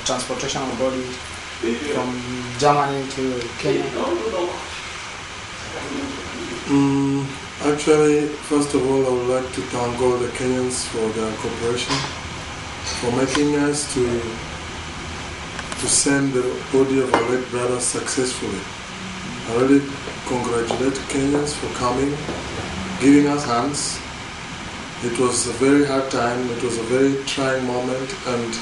Transportation of body from Germany to Kenya? Actually, first of all, I would like to thank all the Kenyans for their cooperation, for making us to send the body of our late brother successfully. I really congratulate Kenyans for coming, giving us hands. It was a very hard time, it was a very trying moment, and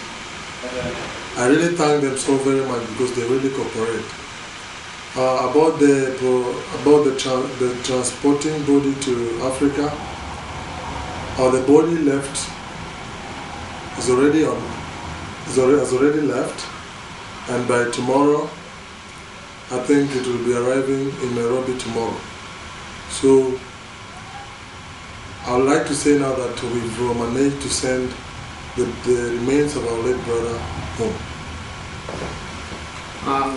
I really thank them so very much because they really cooperate. About the transporting body to Africa, the body left has already left, and by tomorrow, I think it will be arriving in Nairobi tomorrow. So I would like to say now that we've managed to send the remains of our late brother home.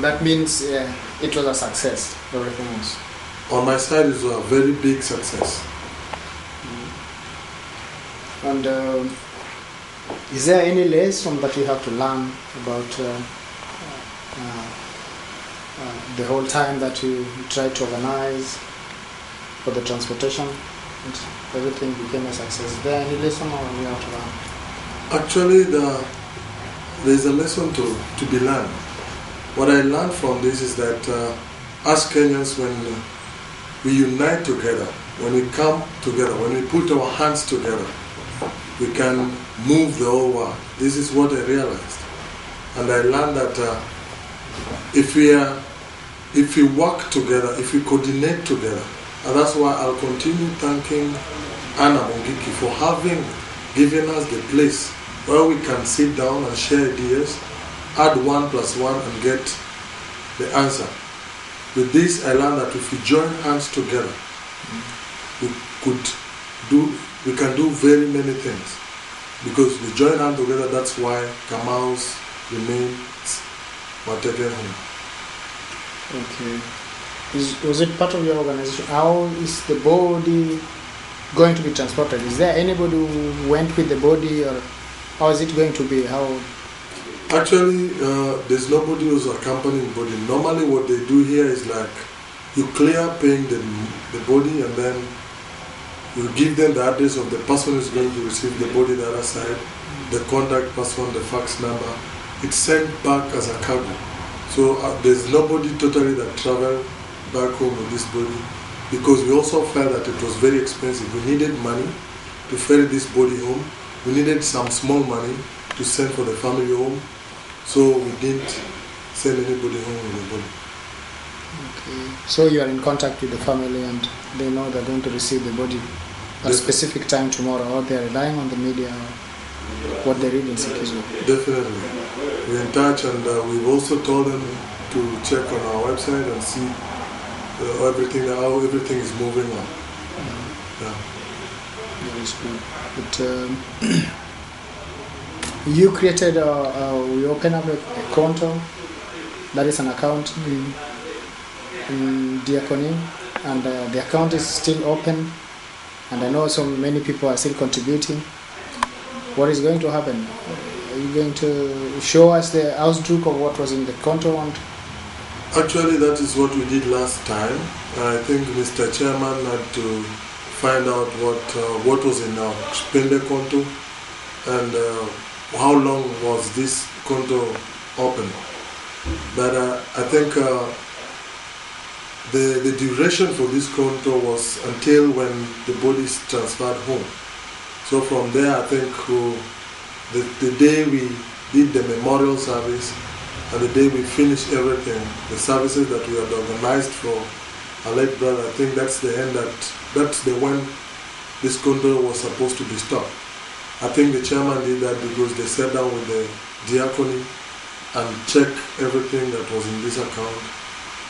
That means it was a success, everything else. On my side, it was a very big success. And is there any lesson that you have to learn about the whole time that you tried to organize for the transportation and everything became a success? Is there any lesson or you have to learn? Actually, there's a lesson to be learned. What I learned from this is that as Kenyans, when we unite together, when we come together, when we put our hands together, we can move the whole world. This is what I realized. And I learned that if we work together, if we coordinate together, and that's why I'll continue thanking Anna Mungiki for having given us the place where we can sit down and share ideas, add 1 + 1 and get the answer. With this, I learned that if we join hands together, we can do very many things. Because we join hands together, that's why Kamau's remains Matete home. Okay. Was it part of your organization? How is the body going to be transported? Is there anybody who went with the body, or how is it going to be? How? Actually, there's nobody who's accompanying the body. Normally what they do here is like, you clear paying the body, and then you give them the address of the person who's going to receive the body the other side, the contact person, the fax number. It's sent back as a cargo. So there's nobody totally that traveled back home with this body, because we also felt that it was very expensive. We needed money to ferry this body home. We needed some small money to send for the family home. So we didn't send anybody home with the body. Okay. So you are in contact with the family and they know they're going to receive the body at a specific time tomorrow, or they're relying on the media, or what they read in Sikizo? Definitely. We're in touch, and we've also told them to check on our website and see how everything is moving on. Yeah. That is good. But you created, we opened up a Konto, that is an account in Diakoni, and the account is still open, and I know so many people are still contributing. What is going to happen? Are you going to show us the outlook of what was in the Konto? And actually, that is what we did last time. I think Mr. Chairman had to find out what was in our Spende Konto, and how long was this Konto open. But I think the duration for this Konto was until when the body is transferred home. So from there, I think the day we did the memorial service and the day we finished everything, the services that we had organized for our late brother, I think that's the end, that's the when this Konto was supposed to be stopped. I think the chairman did that because they sat down with the diacony and checked everything that was in this account.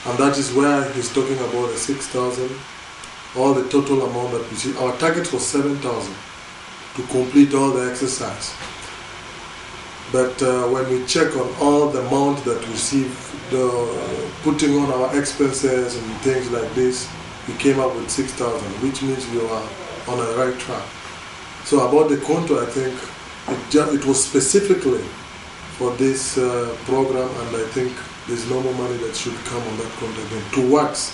And that is where he's talking about the 6,000, all the total amount that we see. Our target was 7,000 to complete all the exercise. But when we check on all the amount that we received, putting on our expenses and things like this, we came up with 6,000, which means we were on the right track. So about the Konto, I think it was specifically for this program, and I think there's no more money that should come on that Konto again towards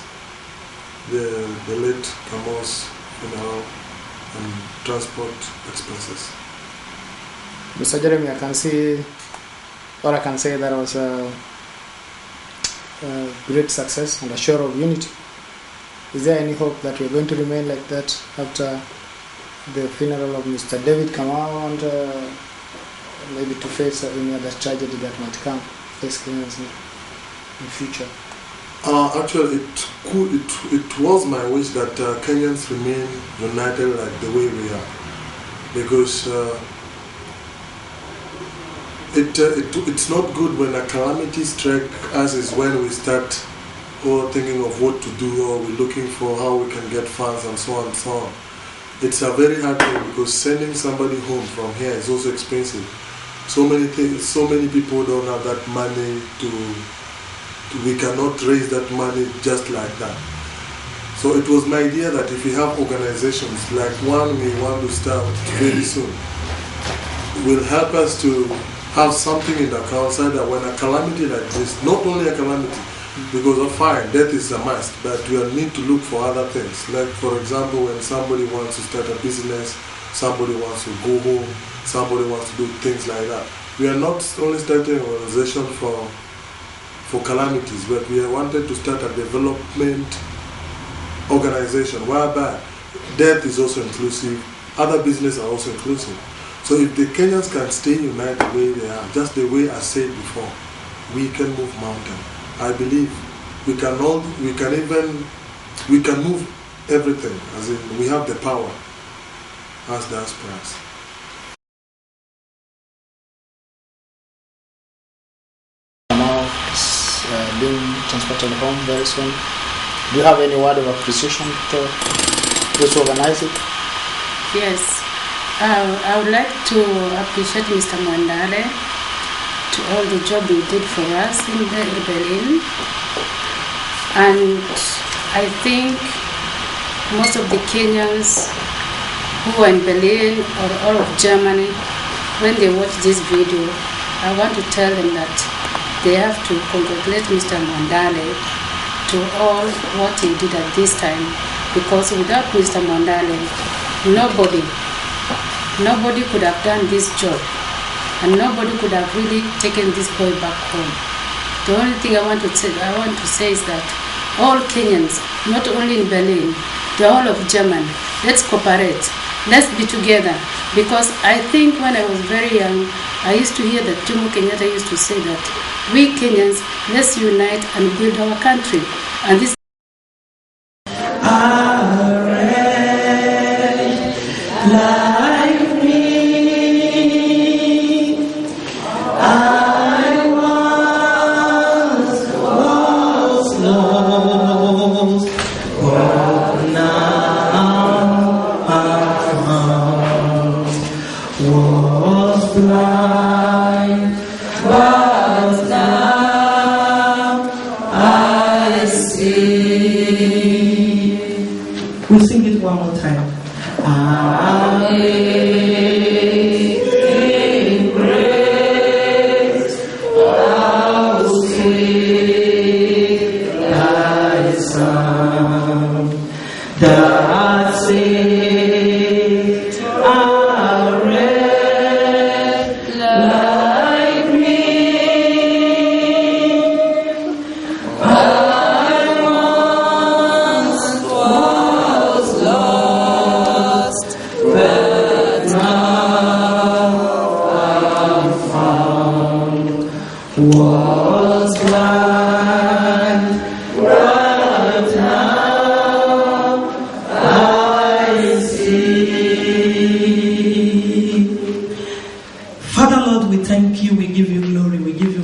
the late Kamau's funeral and transport expenses. Mr. Jeremy, I can see, or I can say that was a great success and a show of unity. Is there any hope that we're going to remain like that after the funeral of Mr. David Kamau, and maybe to face any other tragedy that might come, face Kenyans in future? Actually, it was my wish that Kenyans remain united like the way we are, because it's not good when a calamity strikes us is when we start thinking of what to do, or we're looking for how we can get funds and so on and so on. It's a very hard thing, because sending somebody home from here is also expensive. So many things, so many people don't have that money we cannot raise that money just like that. So it was my idea that if we have organizations like one we want to start very soon, will help us to have something in the account so that when a calamity like this, not only a calamity, because of fire, death is a must, but we need to look for other things. Like for example, when somebody wants to start a business, somebody wants to go home, somebody wants to do things like that. We are not only starting an organization for calamities, but we wanted to start a development organization whereby death is also inclusive, other business are also inclusive. So if the Kenyans can stay united the way they are, just the way I said before, we can move mountain. I believe we can move everything, as in we have the power as diasporas. Now it's being transported home very soon. Do you have any word of appreciation to those who organize it? Yes, I would like to appreciate Mr. Mwandale to all the job he did for us in Berlin. And I think most of the Kenyans who are in Berlin or all of Germany, when they watch this video, I want to tell them that they have to congratulate Mr. Mwandale to all what he did at this time, because without Mr. Mwandale, nobody could have done this job, and nobody could have really taken this boy back home. The only thing I want to say is that all Kenyans, not only in Berlin, the whole of Germany, let's cooperate, let's be together, because I think when I was very young, I used to hear that Jomo Kenyatta used to say that we Kenyans, let's unite and build our country. And this like me, I was lost, but now I'm found. Was blind, but now I see. We sing it one more time. Amazing grace, how sweet thy sound, that saved a wretch like me. I once was lost, but now I'm found. Was blind, but now I see. Father Lord, we thank you, we give you glory, we give you